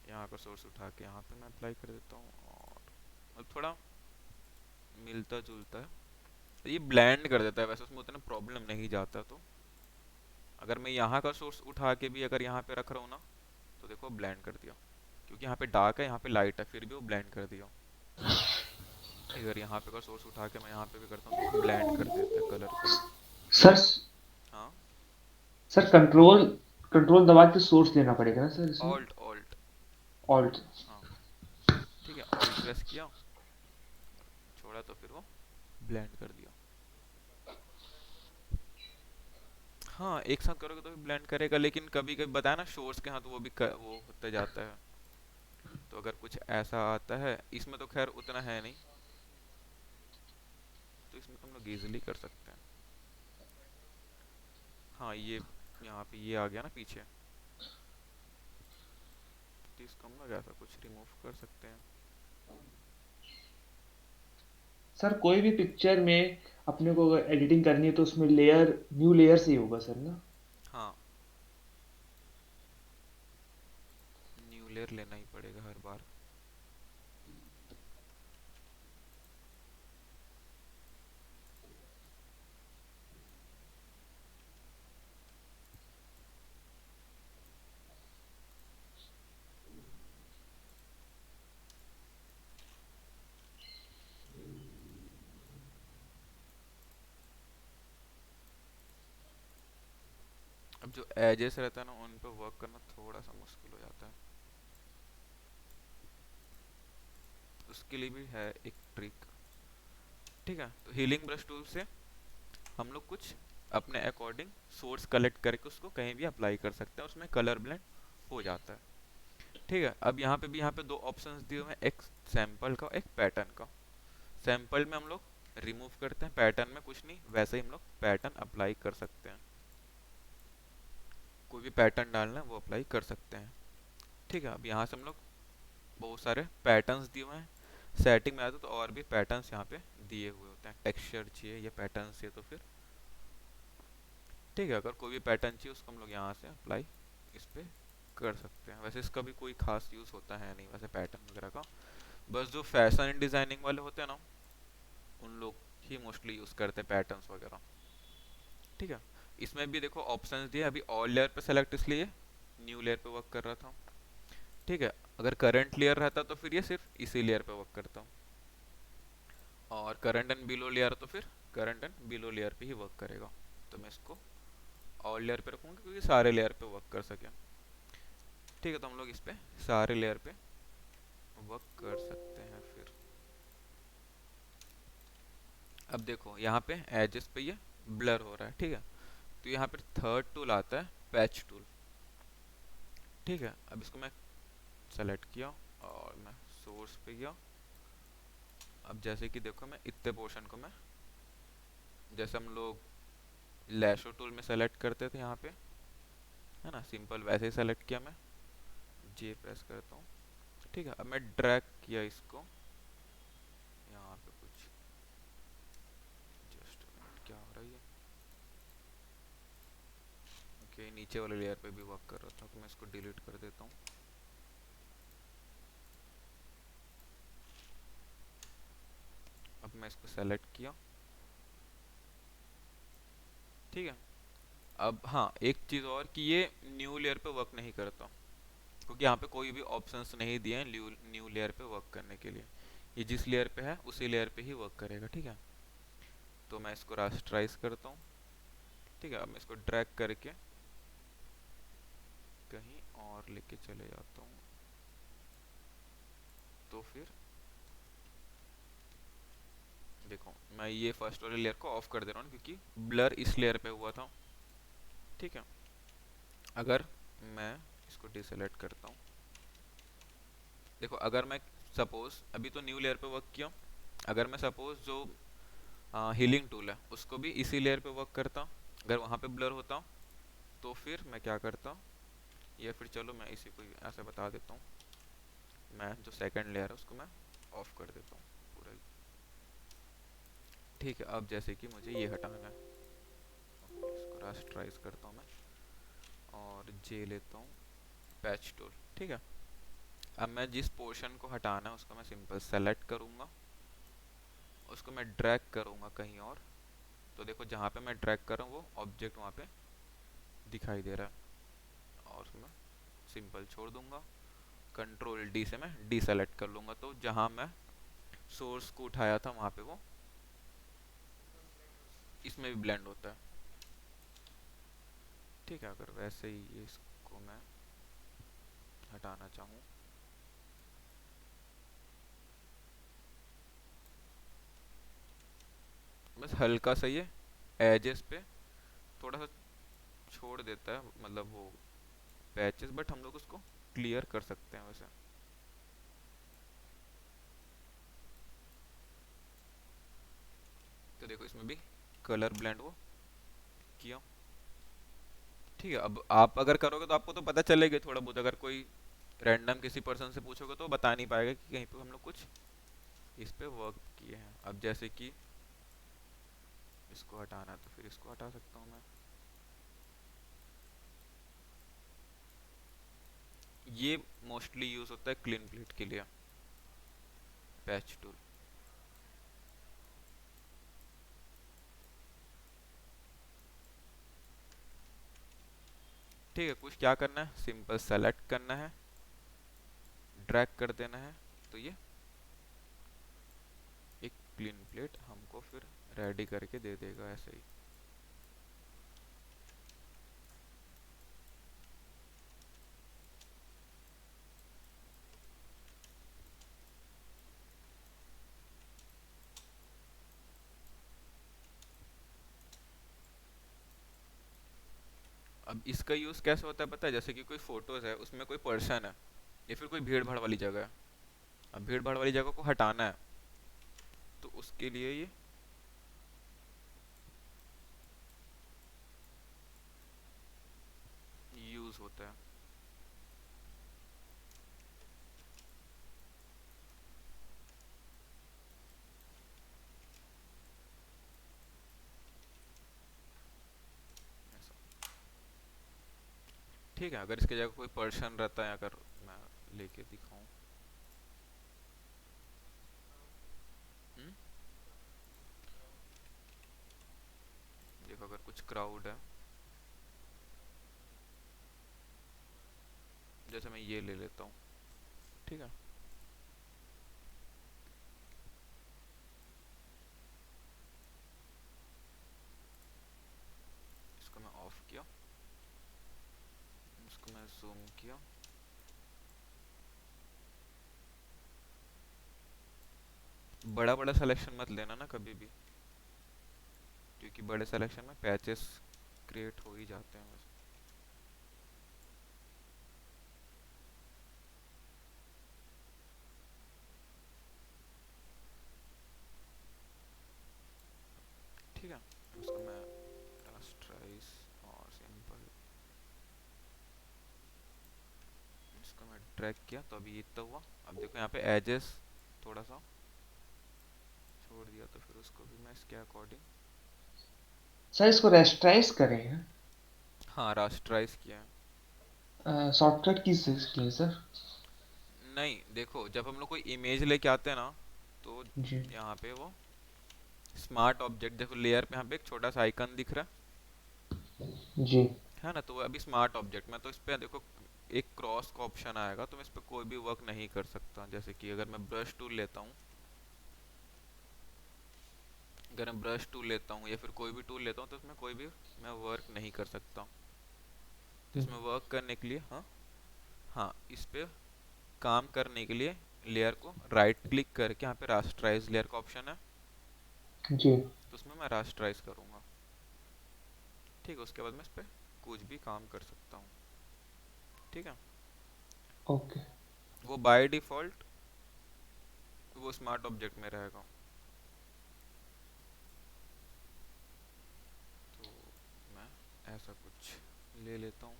यहाँ का सोर्स उठा के यहाँ पे मैं अप्लाई कर देता हूँ, और अब थोड़ा मिलता जुलता है, ये ब्लेंड कर देता है, वैसे उसमें उतना प्रॉब्लम नहीं जाता। तो अगर मैं यहाँ का सोर्स उठा के भी अगर यहाँ पे रख रहा हूँ ना, तो देखो ब्लेंड कर दिया, क्योंकि यहाँ पे डार्क है यहाँ पे लाइट है, फिर भी वो ब्लेंड कर दिया। अगर यहाँ पे का सोर्स उठा के मैं यहाँ पे भी करता हूँ तो वो ब्लेंड कर देता है कलर को। सर हाँ, सर कंट्रोल कंट्रोल दबा के सोर्स लेना पड़ेगा ना सर इसमें? Alt alt, alt. हाँ, ठीक है, ऑल्ट प्रेस किया, छोड़ा तो फिर वो ब्लेंड कर दिया। हाँ, एक साथ करोगे तो भी ब्लेंड करेगा, लेकिन कभी कभी बताया ना सोर्स के, हाँ, तो वो भी वो होता जाता है। तो अगर कुछ ऐसा आता है, इसमें तो खैर उतना है नहीं, तो इसमें तो हम लोग इजीली कर सकते हैं। हाँ, ये यहाँ पे ये आ गया ना पीछे, तो इसको हम लोग ऐसा कुछ रिमूव कर सकते हैं। सर कोई भी पिक्चर में अपने को अगर एडिटिंग करनी है तो उसमें लेयर न्यू लेयर से ही होगा सर ना? हाँ, न्यू लेयर लेना ही पड़ेगा हर बार। अब जो एजेस रहता है ना, उन पे वर्क करना थोड़ा सा मुश्किल हो जाता है, उसके लिए भी है एक ट्रिक। ठीक है, तो हीलिंग ब्रश टूल से हम लोग कुछ अपने अकॉर्डिंग सोर्स कलेक्ट करके उसको कहीं भी अप्लाई कर सकते हैं, उसमें कलर ब्लेंड हो जाता है। ठीक है, अब यहाँ पे भी यहाँ पे दो ऑप्शंस दिए हुए हैं, एक सैंपल का एक पैटर्न का। सैंपल में हम लोग रिमूव करते हैं, पैटर्न में कुछ नहीं, वैसे ही हम लोग पैटर्न अप्लाई कर सकते हैं, कोई भी पैटर्न डालना है वो अप्लाई कर सकते हैं। ठीक है, अब यहाँ से हम लोग बहुत सारे पैटर्न्स दिए हुए हैं, सेटिंग में आते तो और भी पैटर्न्स यहाँ पे दिए हुए होते हैं, टेक्सचर चाहिए या पैटर्न चाहिए तो फिर, ठीक है, अगर कोई भी पैटर्न चाहिए उसको हम लोग यहाँ से अप्लाई इस पे कर सकते हैं। वैसे इसका भी कोई खास यूज़ होता है नहीं वैसे पैटर्न वगैरह का, बस जो फैशन एंड डिज़ाइनिंग वाले होते हैं ना, उन लोग ही मोस्टली यूज़ करते हैं पैटर्न्स वगैरह। ठीक है, इसमें भी देखो ऑप्शंस दिए, अभी ऑल लेयर पे सेलेक्ट इसलिए न्यू लेयर पे वर्क कर रहा था। ठीक है, अगर करंट लेयर रहता तो फिर ये सिर्फ इसी लेयर पे वर्क करता, और करंट एंड बिलो लेयर तो फिर करंट एंड बिलो लेयर पे ही वर्क करेगा। तो मैं इसको ऑल लेयर पे रखूँगा क्योंकि सारे लेयर पे वर्क कर सके। ठीक है, तो हम लोग इस पे सारे लेयर पे वर्क कर सकते हैं फिर। अब देखो यहाँ पे एजेस पे ये ब्लर हो रहा है, ठीक है, तो यहाँ पे थर्ड टूल आता है पैच टूल। ठीक है, अब इसको मैं सेलेक्ट किया और मैं सोर्स पे गया, अब जैसे कि देखो मैं इतने पोर्शन को मैं जैसे हम लोग लैशो टूल में सेलेक्ट करते थे यहाँ पे, है ना, सिंपल वैसे ही सेलेक्ट किया मैं, जे प्रेस करता हूँ, ठीक है। अब मैं ड्रैग किया इसको यहाँ पे, कुछ जस्ट क्या हो रहा है ये, ओके नीचे वाले लेयर पे भी वर्क कर रहा था, तो मैं इसको डिलीट कर देता हूँ। अब मैं इसको सेलेक्ट किया, ठीक है। अब हाँ एक चीज़ और कि ये न्यू लेयर पे वर्क नहीं करता, क्योंकि यहाँ पे कोई भी ऑप्शंस नहीं दिए हैं न्यू लेयर पे वर्क करने के लिए। ये जिस लेयर पे है उसी लेयर पे ही वर्क करेगा, ठीक है। तो मैं इसको रास्टराइज करता हूँ, ठीक है। अब मैं इसको ड्रैग करके कहीं और लेके चले जाता हूँ, तो फिर देखो मैं ये फर्स्ट वाले लेयर को ऑफ कर दे रहा हूँ, क्योंकि ब्लर इस लेयर पे हुआ था, ठीक है। अगर मैं इसको डिसेलेक्ट करता हूँ, देखो अगर मैं सपोज अभी तो न्यू लेयर पे वर्क किया, अगर मैं सपोज जो हीलिंग टूल है उसको भी इसी लेयर पे वर्क करता, अगर वहाँ पे ब्लर होता, तो फिर मैं क्या करता, या फिर चलो मैं इसी को ऐसे बता देता हूँ, मैं जो सेकंड लेयर है उसको मैं ऑफ कर देता हूँ पूरा ही, ठीक है। अब जैसे कि मुझे ये हटाना है, इसको रास्टराइज करता हूँ मैं, और जे लेता हूँ पैच टूल, ठीक है। अब मैं जिस पोर्शन को हटाना है उसको मैं सिंपल सेलेक्ट करूँगा, उसको मैं ड्रैग करूँगा कहीं और, तो देखो जहाँ पे मैं ड्रैग कर रहा हूँ वो ऑब्जेक्ट वहाँ पे दिखाई दे रहा है, और मैं सिंपल छोड़ दूंगा, कंट्रोल डी से मैं डी सेलेक्ट कर लूँगा, तो जहाँ मैं सोर्स को उठाया था वहाँ पे वो इसमें भी ब्लेंड होता है, ठीक है। अगर वैसे ही ये इसको मैं हटाना चाहूँ, बस हल्का सा ये एजेस पे थोड़ा सा छोड़ देता है, मतलब वो पैचेस, बट हम लोग उसको क्लियर कर सकते हैं वैसे। तो देखो इसमें भी कलर ब्लेंड वो किया, ठीक है। अब आप अगर करोगे तो आपको तो पता चलेगा थोड़ा बहुत, अगर कोई रैंडम किसी पर्सन से पूछोगे तो बता नहीं पाएगा कि कहीं पे हम लोग कुछ इस पे वर्क किए हैं। अब जैसे कि इसको हटाना है तो फिर इसको हटा सकता हूँ मैं, ये मोस्टली यूज होता है क्लीन प्लेट के लिए, पैच टूल, ठीक है। कुछ क्या करना है, सिंपल सेलेक्ट करना है, ड्रैग कर देना है, तो ये एक क्लीन प्लेट हमको फिर रेडी करके दे देगा ऐसे ही। अब इसका यूज़ कैसे होता है पता है, जैसे कि कोई फोटोज है उसमें कोई पर्सन है या फिर कोई भीड़ भाड़ वाली जगह है, अब भीड़ भाड़ वाली जगह को हटाना है, तो उसके लिए ये यूज़ होता है। ऐसा, ठीक है। अगर इसके जगह कोई पर्सन रहता है, अगर मैं लेके दिखाऊं, हम्म, देखो अगर कुछ क्राउड है, जैसे मैं ये ले लेता हूँ, ठीक है। इसको मैं ऑफ किया, इसको मैं जूम किया, बड़ा बड़ा सिलेक्शन मत लेना ना कभी भी, क्योंकि बड़े सिलेक्शन में पैचेस क्रिएट हो ही जाते हैं बस, ठीक है। उसको मैं रास्टराइज और सिंपल, इसको मैं ड्रैग किया तो अभी इतना हुआ। अब देखो यहाँ पे एजेस थोड़ा सा छोड़ दिया, तो फिर उसको भी मैं इसके अकॉर्डिंग, सर इसको रेस्ट्राइज करें हैं? हाँ रास्टराइज किया है। शॉर्टकट की के लिए सर? नहीं देखो, जब हम लोग कोई इमेज लेके आते हैं ना, तो जी। यहाँ पे वो स्मार्ट ऑब्जेक्ट, देखो लेयर पे यहाँ पे एक छोटा सा आइकन दिख रहा जी। है ना, तो वो अभी स्मार्ट ऑब्जेक्ट में, तो इस पे देखो एक क्रॉस का ऑप्शन आएगा, तो मैं इस पे कोई भी वर्क नहीं कर सकता। जैसे कि अगर मैं ब्रश टूल लेता हूँ, अगर मैं ब्रश टूल लेता हूँ या फिर कोई भी टूल लेता हूँ, तो इसमें कोई भी मैं वर्क नहीं कर सकता। तो इसमें वर्क करने के लिए, हाँ हाँ, इस पे काम करने के लिए लेयर को राइट क्लिक करके यहाँ पे रास्टराइज लेयर का ऑप्शन है, जी। तो उसमें मैं रास्टराइज करूँगा। ठीक है, उसके बाद मैं इस पे कुछ भी काम कर सकता हूँ। ठीक है, ओके। वो बाय डिफॉल्ट वो स्मार्ट ऑब्जेक्ट में रहेगा। तो मैं ऐसा कुछ ले लेता हूँ।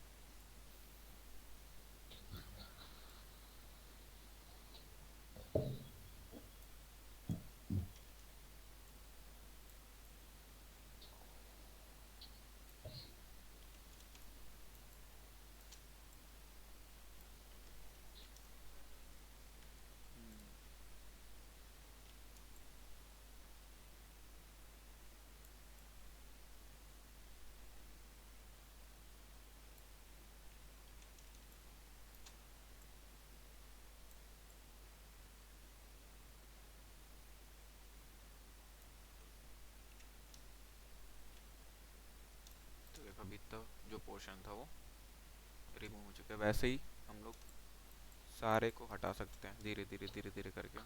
तो देखो अभी तक जो पोर्शन था वो रिमूव हो चुका है। वैसे ही हम लोग सारे को हटा सकते हैं धीरे धीरे धीरे धीरे करके।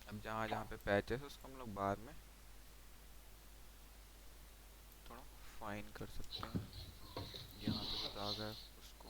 अब जहाँ जहाँ पे पैचेस है उसको हम लोग बाद में थोड़ा फाइन कर सकते हैं। यहाँ पे जो दाग है उसको,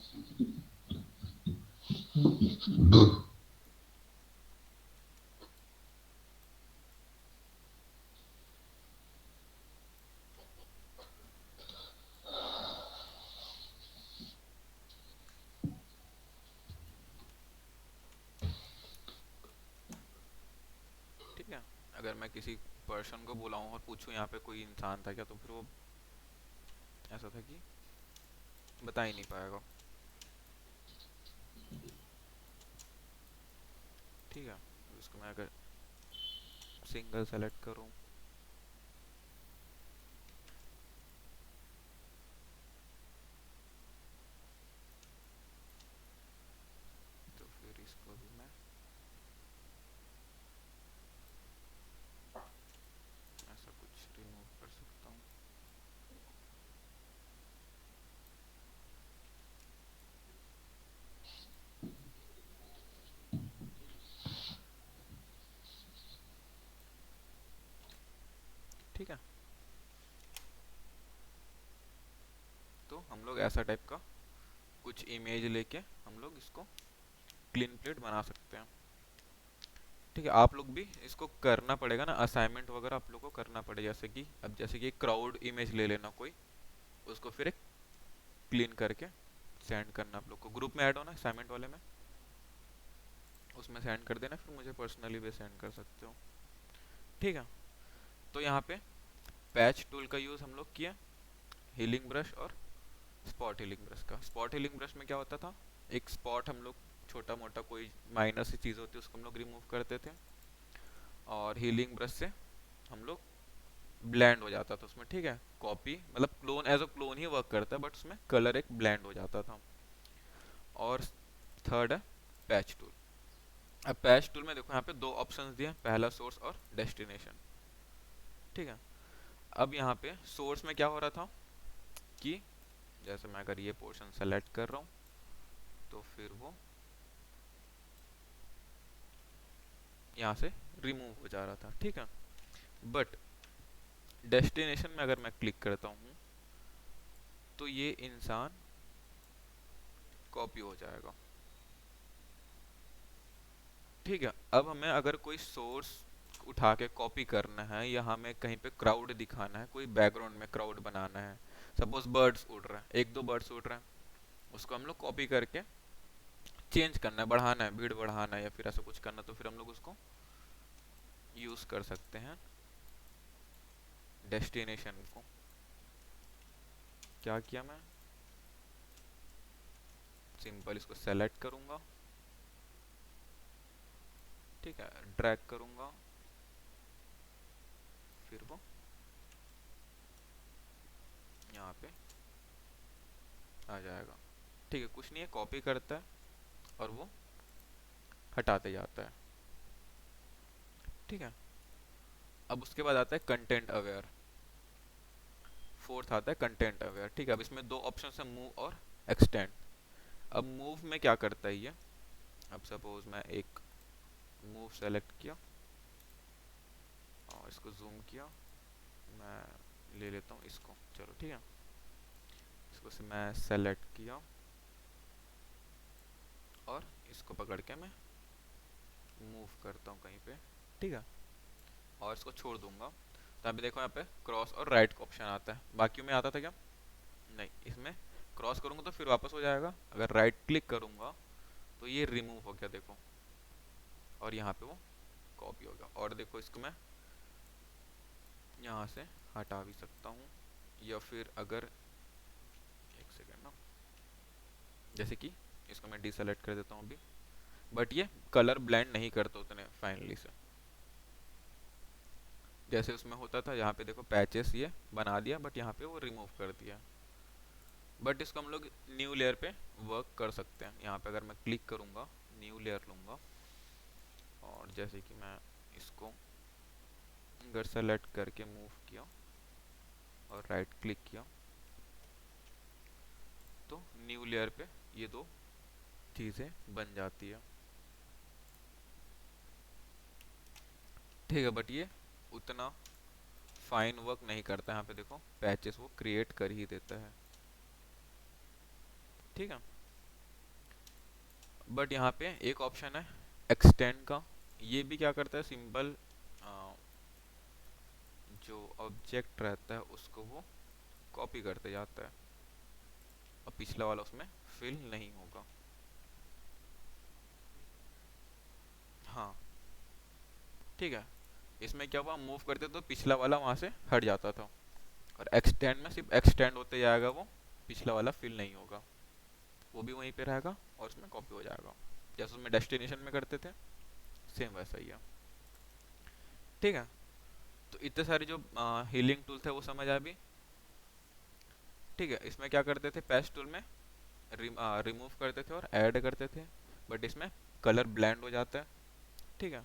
ठीक है। अगर मैं किसी पर्सन को बुलाऊं और पूछूं यहाँ पे कोई इंसान था क्या, तो फिर वो ऐसा था कि बता ही नहीं पाएगा। ठीक है, तो इसको मैं अगर सिंगल सेलेक्ट करूं, तो फिर इसको भी मैं ऐसा कुछ रिमूव कर सकता हूँ। ठीक है, तो हम लोग ऐसा टाइप का कुछ इमेज लेके हम लोग इसको क्लीन प्लेट बना सकते हैं। ठीक है, आप लोग भी इसको करना पड़ेगा ना, असाइनमेंट वगैरह आप लोग को करना पड़ेगा। जैसे कि अब जैसे कि एक क्राउड इमेज ले लेना कोई, उसको फिर एक क्लीन करके सेंड करना आप लोग को। ग्रुप में ऐड होना असाइनमेंट वाले में, उसमें सेंड कर देना, फिर मुझे पर्सनली भी सेंड कर सकते हो। ठीक है, तो यहाँ पे पैच टूल का यूज़ हम लोग किया, हीलिंग ब्रश और स्पॉट हीलिंग ब्रश का। स्पॉट हीलिंग ब्रश में क्या होता था, एक स्पॉट हम लोग छोटा मोटा कोई माइनर सी चीज़ होती है उसको हम लोग रिमूव करते थे, और हीलिंग ब्रश से हम लोग ब्लेंड हो जाता था उसमें। ठीक है, कॉपी मतलब क्लोन, एज अ क्लोन ही वर्क करता है, बट उसमें कलर एक ब्लेंड हो जाता था। और थर्ड है पैच टूल। अब पैच टूल में देखो यहाँ पे दो ऑप्शंस दिए, पहला सोर्स और डेस्टिनेशन। ठीक है, अब यहाँ पे सोर्स में क्या हो रहा था कि जैसे मैं अगर ये पोर्शन सेलेक्ट कर रहा हूँ, तो फिर वो यहाँ से रिमूव हो जा रहा था, ठीक है। बट डेस्टिनेशन में अगर मैं क्लिक करता हूँ तो ये इंसान कॉपी हो जाएगा, ठीक है। अब हमें अगर कोई सोर्स उठा के कॉपी करना है या हमें कहीं पे क्राउड दिखाना है, कोई बैकग्राउंड में क्राउड बनाना है, सपोज बर्ड्स उड़ रहे हैं, एक दो बर्ड्स उड़ रहे हैं, उसको हम लोग कॉपी करके चेंज करना है, बढ़ाना है, भीड़ बढ़ाना है या फिर ऐसा कुछ करना, तो फिर हम लोग उसको यूज कर सकते हैं डेस्टिनेशन को। क्या किया मैं, सिंपल इसको सेलेक्ट करूंगा, ठीक है, ड्रैग करूंगा, फिर वो यहाँ पे आ जाएगा, ठीक है। कुछ नहीं है, कॉपी करता है और वो हटाते जाता है, ठीक है। अब उसके बाद आता है कंटेंट अवेयर, फोर्थ आता है कंटेंट अवेयर, ठीक है। अब इसमें दो ऑप्शन है, मूव और एक्सटेंड। अब मूव में क्या करता है ये, अब सपोज मैं एक मूव सेलेक्ट किया और इसको जूम किया, मैं ले लेता हूँ इसको, चलो ठीक है। इसको से मैं सेलेक्ट किया और इसको पकड़ के मैं मूव करता हूँ कहीं पे, ठीक है, और इसको छोड़ दूंगा। तो अभी देखो यहाँ पे क्रॉस और राइट का ऑप्शन आता है, बाकी में आता था क्या, नहीं। इसमें क्रॉस करूंगा तो फिर वापस हो जाएगा, अगर राइट क्लिक करूंगा तो ये रिमूव हो गया, देखो, और यहाँ पे वो कॉपी हो गया। और देखो इसको मैं यहाँ से हटा भी सकता हूँ, या फिर अगर एक सेकेंड ना, जैसे कि इसको मैं डिसेलेक्ट कर देता हूँ अभी, बट ये कलर ब्लेंड नहीं करता उतने फाइनली से, जैसे उसमें होता था। यहाँ पे देखो पैचेस ये बना दिया, बट यहाँ पे वो रिमूव कर दिया। बट इसको हम लोग न्यू लेयर पे वर्क कर सकते हैं। यहाँ पे अगर मैं क्लिक करूँगा, न्यू लेयर लूँगा, और जैसे कि मैं इसको अगर सेलेक्ट करके मूव किया और राइट क्लिक किया तो न्यू लेयर पे ये दो चीज़ें बन जाती है, ठीक है। बट ये उतना फाइन वर्क नहीं करता, यहाँ पे देखो पैचेस वो क्रिएट कर ही देता है, ठीक है। बट यहाँ पे एक ऑप्शन है एक्सटेंड का, ये भी क्या करता है, सिंपल जो ऑब्जेक्ट रहता है उसको वो कॉपी करते जाता है, और पिछला वाला उसमें फिल नहीं होगा। हाँ, ठीक है। इसमें क्या हुआ, मूव करते तो पिछला वाला वहां से हट जाता था, और एक्सटेंड में सिर्फ एक्सटेंड होते जाएगा, वो पिछला वाला फिल नहीं होगा, वो भी वहीं पे रहेगा और उसमें कॉपी हो जाएगा, जैसे उसमें डेस्टिनेशन में करते थे, सेम वैसा ही है, ठीक है। तो इतने सारे जो हीलिंग टूल थे वो समझ आ भी, ठीक है। इसमें क्या करते थे, पैच टूल में रिमूव करते थे और ऐड करते थे, बट इसमें कलर ब्लेंड हो जाता है, ठीक है।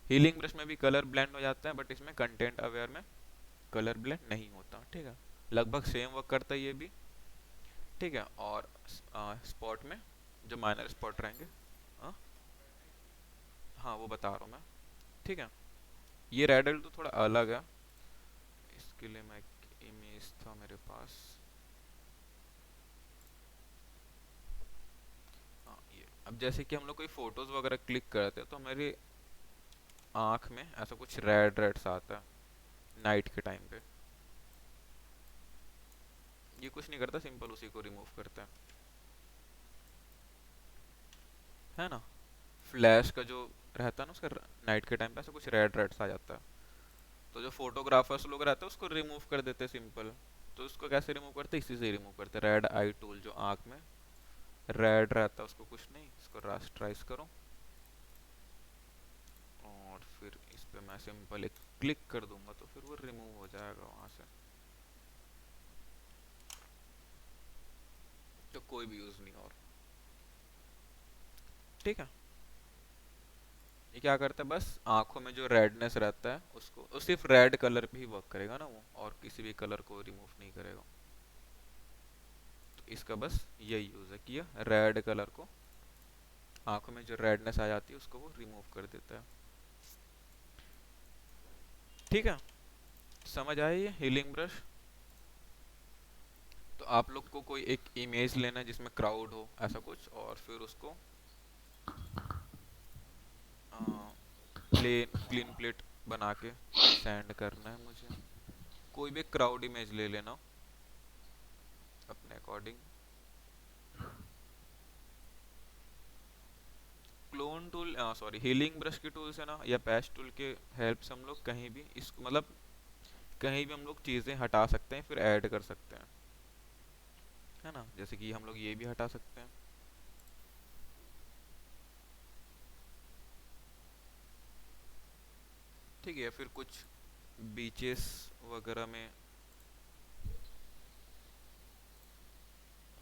हीलिंग ब्रश में भी कलर ब्लेंड हो जाता है, बट इसमें कंटेंट अवेयर में कलर ब्लेंड नहीं होता, ठीक है। लगभग सेम वर्क करता है ये भी, ठीक है। और स्पॉट में जो माइनर स्पॉट रहेंगे, हाँ हाँ वो बता रहा हूँ मैं, ठीक है। ये रेडल तो थोड़ा अलग है, इसके लिए मैं एक इमेज था मेरे पास, हाँ ये। अब जैसे कि हम लोग कोई फोटोज वगैरह क्लिक करते हैं तो हमारी आँख में ऐसा कुछ रेड रेड सा आता है नाइट के टाइम पे, ये कुछ नहीं करता, सिंपल उसी को रिमूव करता है ना। फ्लैश का जो रहता है ना उसका, नाइट के टाइम पे ऐसा कुछ रेड रेड सा आ जाता है, तो जो फोटोग्राफर्स लोग रहते हैं उसको रिमूव कर देते हैं सिंपल। तो उसको कैसे रिमूव करते हैं, इसी से रिमूव करते हैं, रेड आई टूल, जो आँख में रेड रहता है उसको कुछ नहीं, इसको रास्टराइज करो और फिर इस पे मैं सिंपल एक क्लिक कर दूंगा तो फिर वो रिमूव हो जाएगा वहां से, तो कोई भी यूज नहीं और, ठीक है। ये क्या करता है, बस आंखों में जो रेडनेस रहता है उसको, वो सिर्फ रेड कलर पे ही वर्क करेगा ना वो, और किसी भी कलर को रिमूव नहीं करेगा। तो इसका बस यही यूज है कि ये रेड कलर को, आंखों में जो रेडनेस आ जाती है उसको वो रिमूव कर देता है, ठीक है, समझ आया ये हीलिंग ब्रश। तो आप लोग को कोई एक इमेज लेना है जिसमें क्राउड हो ऐसा कुछ, और फिर उसको प्लेन क्लीन प्लेट बना के सेंड करना है मुझे। कोई भी क्राउड इमेज ले लेना अपने according. Clone tool, sorry healing brush की टूल से ना या पैच टूल के हेल्प से हम लोग कहीं भी इस मतलब कहीं भी हम लोग चीज़ें हटा सकते हैं फिर ऐड कर सकते हैं, है ना। जैसे कि हम लोग ये भी हटा सकते हैं। ठीक है, फिर कुछ बीचेस वगैरह में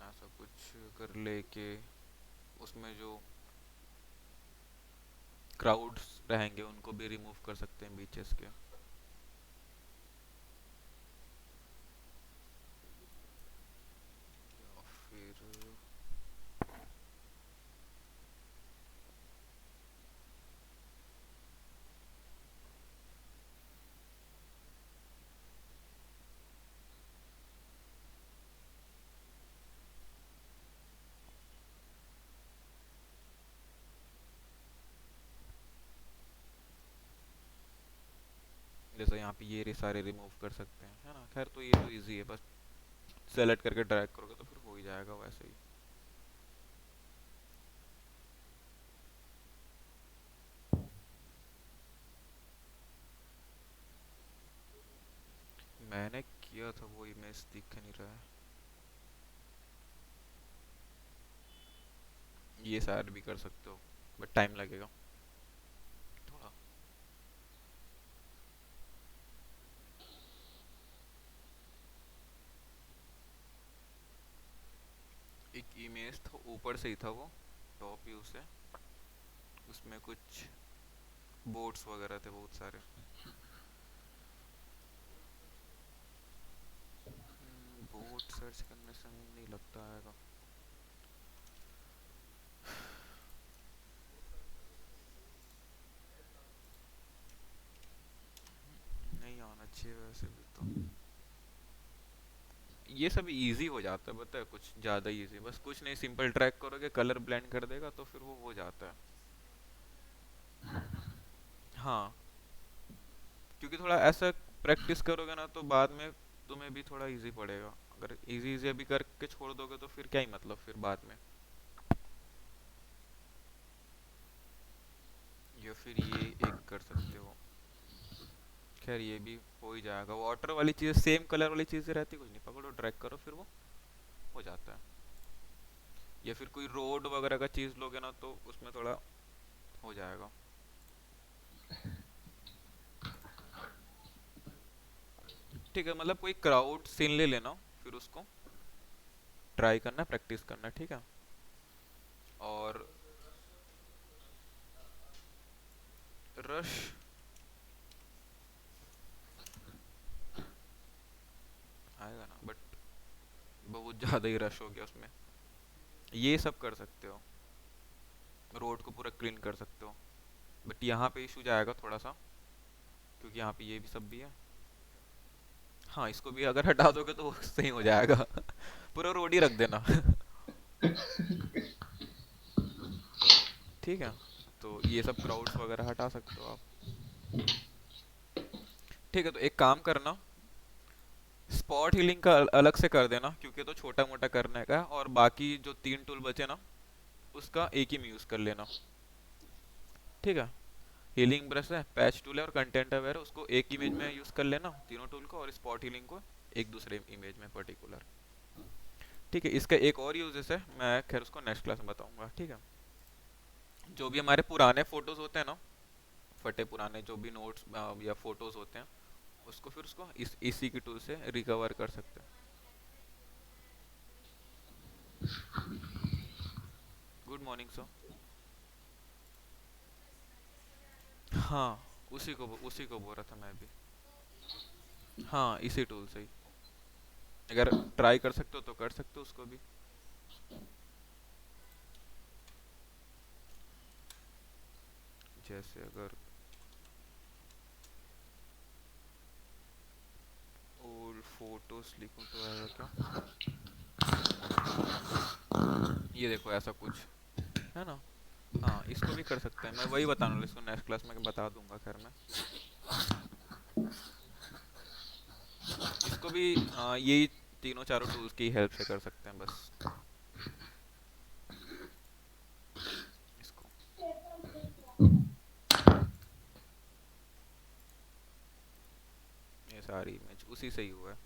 ऐसा कुछ कर लेके उसमें जो क्राउड्स रहेंगे उनको भी रिमूव कर सकते हैं बीचेस के। या फिर जैसे यहाँ पे ये सारे रिमूव कर सकते हैं, है ना। खैर तो ये तो इजी है, बस सेलेक्ट करके ड्रैग करोगे तो फिर हो ही जाएगा वैसे ही। मैंने किया था वो इमेज दिख नहीं रहा है। ये शायद भी कर सकते हो बट टाइम लगेगा थोड़ा। एक इमेज था ऊपर से ही था वो, टॉप व्यू से, उसमें कुछ बोट्स वगैरह थे बहुत सारे। बोट सर्च करने से नहीं लगता आएगा। नहीं आना चाहिए वैसे भी तो। ये सब इजी हो जाता है, पता है, कुछ ज़्यादा इजी, बस कुछ नहीं, सिंपल ट्रैक करोगे कलर ब्लेंड कर देगा तो फिर वो हो जाता है। हाँ, क्योंकि थोड़ा ऐसा प्रैक्टिस करोगे ना तो बाद में तुम्हें भी थोड़ा इजी पड़ेगा। अगर इजी इजी अभी करके छोड़ दोगे तो फिर क्या ही मतलब फिर बाद में। या फिर ये एक कर सकते हो। खैर ये भी हो ही जाएगा, वाटर वाली चीज़ सेम कलर वाली चीज़ें रहती, कुछ नहीं, पकड़ो ड्रैग करो फिर वो हो जाता है। या फिर कोई रोड वगैरह का चीज़ लोगे ना तो उसमें थोड़ा हो जाएगा। ठीक है, मतलब कोई क्राउड सीन ले लेना, फिर उसको ट्राई करना, प्रैक्टिस करना, ठीक है। और रश आएगा ना, बट बहुत ज़्यादा ही रश हो गया उसमें। ये सब कर सकते हो, रोड को पूरा क्लीन कर सकते हो, बट यहाँ पे इशू जाएगा थोड़ा सा, क्योंकि यहाँ पे ये भी सब भी है। हाँ, इसको भी अगर हटा दोगे तो सही हो जाएगा। पूरा रोड ही रख देना। ठीक है, तो ये सब क्राउड्स वगैरह हटा सकते हो आप। ठीक है, तो एक काम करना, स्पॉट हीलिंग का अलग से कर देना, क्योंकि तो छोटा मोटा करने का है, और बाकी जो 3 टूल बचे ना उसका एक ही में यूज़ कर लेना। ठीक है, हीलिंग ब्रश है, पैच टूल है और कंटेंट अवेयर है, उसको एक इमेज में यूज़ कर लेना तीनों टूल को, और स्पॉट हीलिंग को एक दूसरे इमेज में पर्टिकुलर। ठीक है, इसका एक और यूजेस है, मैं खैर उसको नेक्स्ट क्लास में बताऊंगा। ठीक है, जो भी हमारे पुराने फोटोज होते हैं ना, फटे पुराने जो भी नोट्स या फोटोज होते हैं, उसको फिर उसको इसी की टूल से रिकवर कर सकते हैं। Good morning sir. हाँ, उसी को बोल रहा था मैं भी। हाँ, इसी टूल से ही अगर ट्राई कर सकते हो तो कर सकते हो उसको भी। जैसे अगर फोटोज लिखूँ तो आएगा क्या? ये देखो ऐसा कुछ है ना। हाँ इसको भी कर सकते हैं, मैं वही बताने वाला, इसको नेक्स्ट क्लास में बता दूंगा। खैर मैं इसको भी यही तीनों चारों टूल्स की हेल्प से कर सकते हैं बस। इसको ये सारी इमेज उसी से ही हुआ है।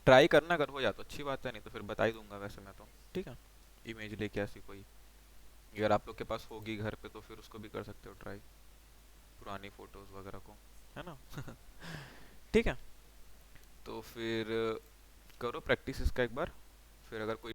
ट्राई करना, अगर हो जाए तो अच्छी बात है, नहीं तो फिर बता ही दूंगा वैसे मैं तो। ठीक है, इमेज लेके ऐसी कोई अगर आप लोग के पास होगी घर पे तो फिर उसको भी कर सकते हो ट्राई, पुरानी फोटोज वगैरह को, है ना। ठीक है, तो फिर करो प्रैक्टिस इसका एक बार, फिर अगर कोई